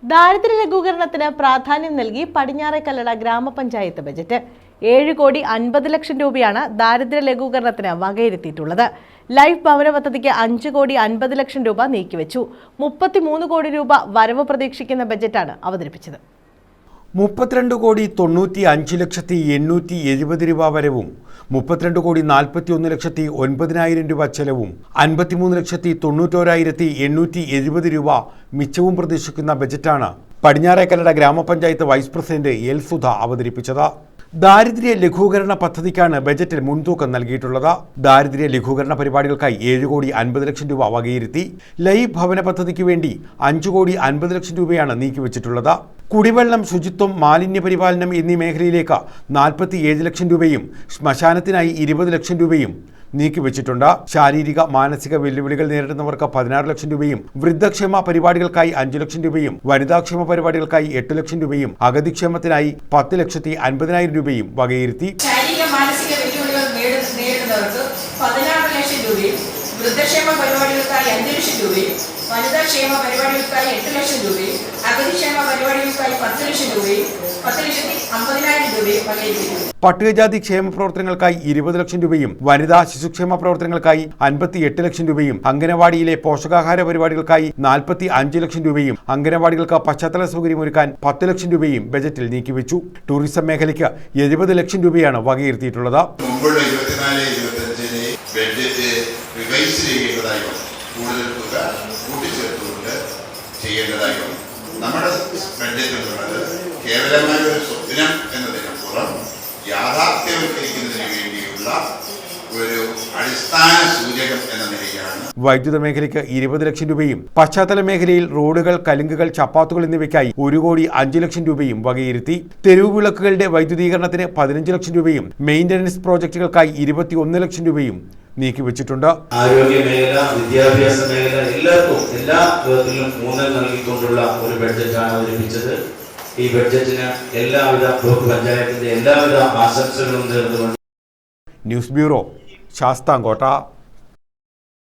ദാരിദ്ര്യ ലഘൂകരണത്തിന് പ്രാധാന്യം നൽകി പടിഞ്ഞാറേക്കല്ലട ഗ്രാമപഞ്ചായത്ത് ബജറ്റ് 7,50,00,000 രൂപയാണ് ദാരിദ്ര്യ ലഘൂകരണത്തിന് വകയിരുത്തിയിട്ടുള്ളത്. ലൈഫ് ഭവന പദ്ധതിക്ക് 5,50,00,000 രൂപ നീക്കിവെച്ചു. 33 കോടി രൂപ വരവ് പ്രതീക്ഷിക്കുന്ന ബജറ്റാണ് അവതരിപ്പിച്ചത്. 32,95,870 രൂപ വരവും 32,41,09,000 രൂപ ചെലവും 53,91,870 രൂപ മിച്ചവും പ്രതീക്ഷിക്കുന്ന ബജറ്റാണ് പടിഞ്ഞാറേക്കല്ലട ഗ്രാമപഞ്ചായത്ത് വൈസ് പ്രസിഡന്റ് എൽ സുധ അവതരിപ്പിച്ചത്. ദാരിദ്ര്യ ലഘൂകരണ പദ്ധതിക്കാണ് ബജറ്റിൽ മുൻതൂക്കം നൽകിയിട്ടുള്ളത്. ദാരിദ്ര്യ ലഘൂകരണ പരിപാടികൾക്കായി 7,50,00,000 രൂപ വകയിരുത്തി. ലൈഫ് ഭവന പദ്ധതിക്ക് വേണ്ടി 5,50,00,000 രൂപയാണ് നീക്കിവച്ചിട്ടുള്ളത്. കുടിവെള്ളം, ശുചിത്വം, മാലിന്യ പരിപാലനം എന്നീ മേഖലയിലേക്ക് 47 ലക്ഷം രൂപയും ശ്മശാനത്തിനായി 20 ലക്ഷം രൂപയും നീക്കിവച്ചിട്ടുണ്ട്. ശാരീരിക മാനസിക വെല്ലുവിളികൾ നേരിടുന്നവർക്ക് 16 ലക്ഷം രൂപയും വൃദ്ധക്ഷേമ പരിപാടികൾക്കായി 5 ലക്ഷം രൂപയും വനിതാക്ഷേമ പരിപാടികൾക്കായി 8 ലക്ഷം രൂപയും അഗതിക്ഷേമത്തിനായി 10,50,000 രൂപയും വകയിരുത്തി. ശാരീരിക മാനസിക വെല്ലുവിളികൾ നേരിടുന്നവർക്ക് 16 ലക്ഷം രൂപയും വൃദ്ധക്ഷേമ പരിപാടികൾക്കായി 5 ലക്ഷം രൂപയും വനിതാക്ഷേമ പരിപാടികൾക്കായി 8 ലക്ഷം രൂപയും അഗതിക്ഷേമ പരിപാടികൾക്കായി 10 ലക്ഷം രൂപയും 10,50,000 രൂപയും വകയിരുത്തിയിട്ടുണ്ട്. പട്ടികജാതി ക്ഷേമ പ്രവർത്തനങ്ങൾക്കായി 20 ലക്ഷം രൂപയും വനിതാ ശിശുക്ഷേമ പ്രവർത്തനങ്ങൾക്കായി 58 ലക്ഷം രൂപയും അംഗനവാടിയിലെ പോഷകാഹാര പരിപാടികൾക്കായി 45 ലക്ഷം രൂപയും അംഗനവാടികൾക്ക് പശ്ചാത്തല സൗകര്യമൊരുക്കാൻ 10 ലക്ഷം രൂപയും ബജറ്റിൽ നീക്കിവെച്ചു. ടൂറിസം മേഖലയ്ക്ക് 70 ലക്ഷം രൂപയാണ് വകയിരുത്തിയിട്ടുള്ളത്. നമ്മുടെ ബഡ്ജറ്റ് എന്നുള്ളത് കേവലമായ ഒരു സ്വപ്നം എന്നതിനപ്പുറം യാഥാർത്ഥ്യവൽക്കരിക്കുന്നതിന് വേണ്ടിയുള്ള ഒരു അടിസ്ഥാന സൂചകം എന്ന നിലയിലാണ്. വൈദ്യുത മേഖലയ്ക്ക് 20 ലക്ഷം രൂപയും പശ്ചാത്തല മേഖലയിൽ റോഡുകൾ, കലുങ്കുകൾ, ചപ്പാത്തുകൾ എന്നിവയ്ക്കായി 1,05,00,000 രൂപയും വകയിരുത്തി. തെരുവ് വിളക്കുകളുടെ വൈദ്യുതീകരണത്തിന് 15 ലക്ഷം രൂപയും മെയിൻ്റനൻസ് പ്രോജക്റ്റുകൾക്കായി 21 ലക്ഷം രൂപയും നീക്കിവെച്ചിട്ടുണ്ട്. ആരോഗ്യ മേഖല, വിദ്യാഭ്യാസ മേഖല എല്ലാവർക്കും എല്ലാ വിധത്തിലും ഊന്നൽ നൽകിക്കൊണ്ടുള്ള ഒരു ബഡ്ജറ്റാണ് അവതരിപ്പിച്ചത്. ഈ ബഡ്ജറ്റിന് എല്ലാവിധ ബ്ലോക്ക് പഞ്ചായത്തിന്റെ എല്ലാവിധ ആശംസകളും നേർന്നുകൊണ്ട് ന്യൂസ് ബ്യൂറോ, ശാസ്താംകോട്ട.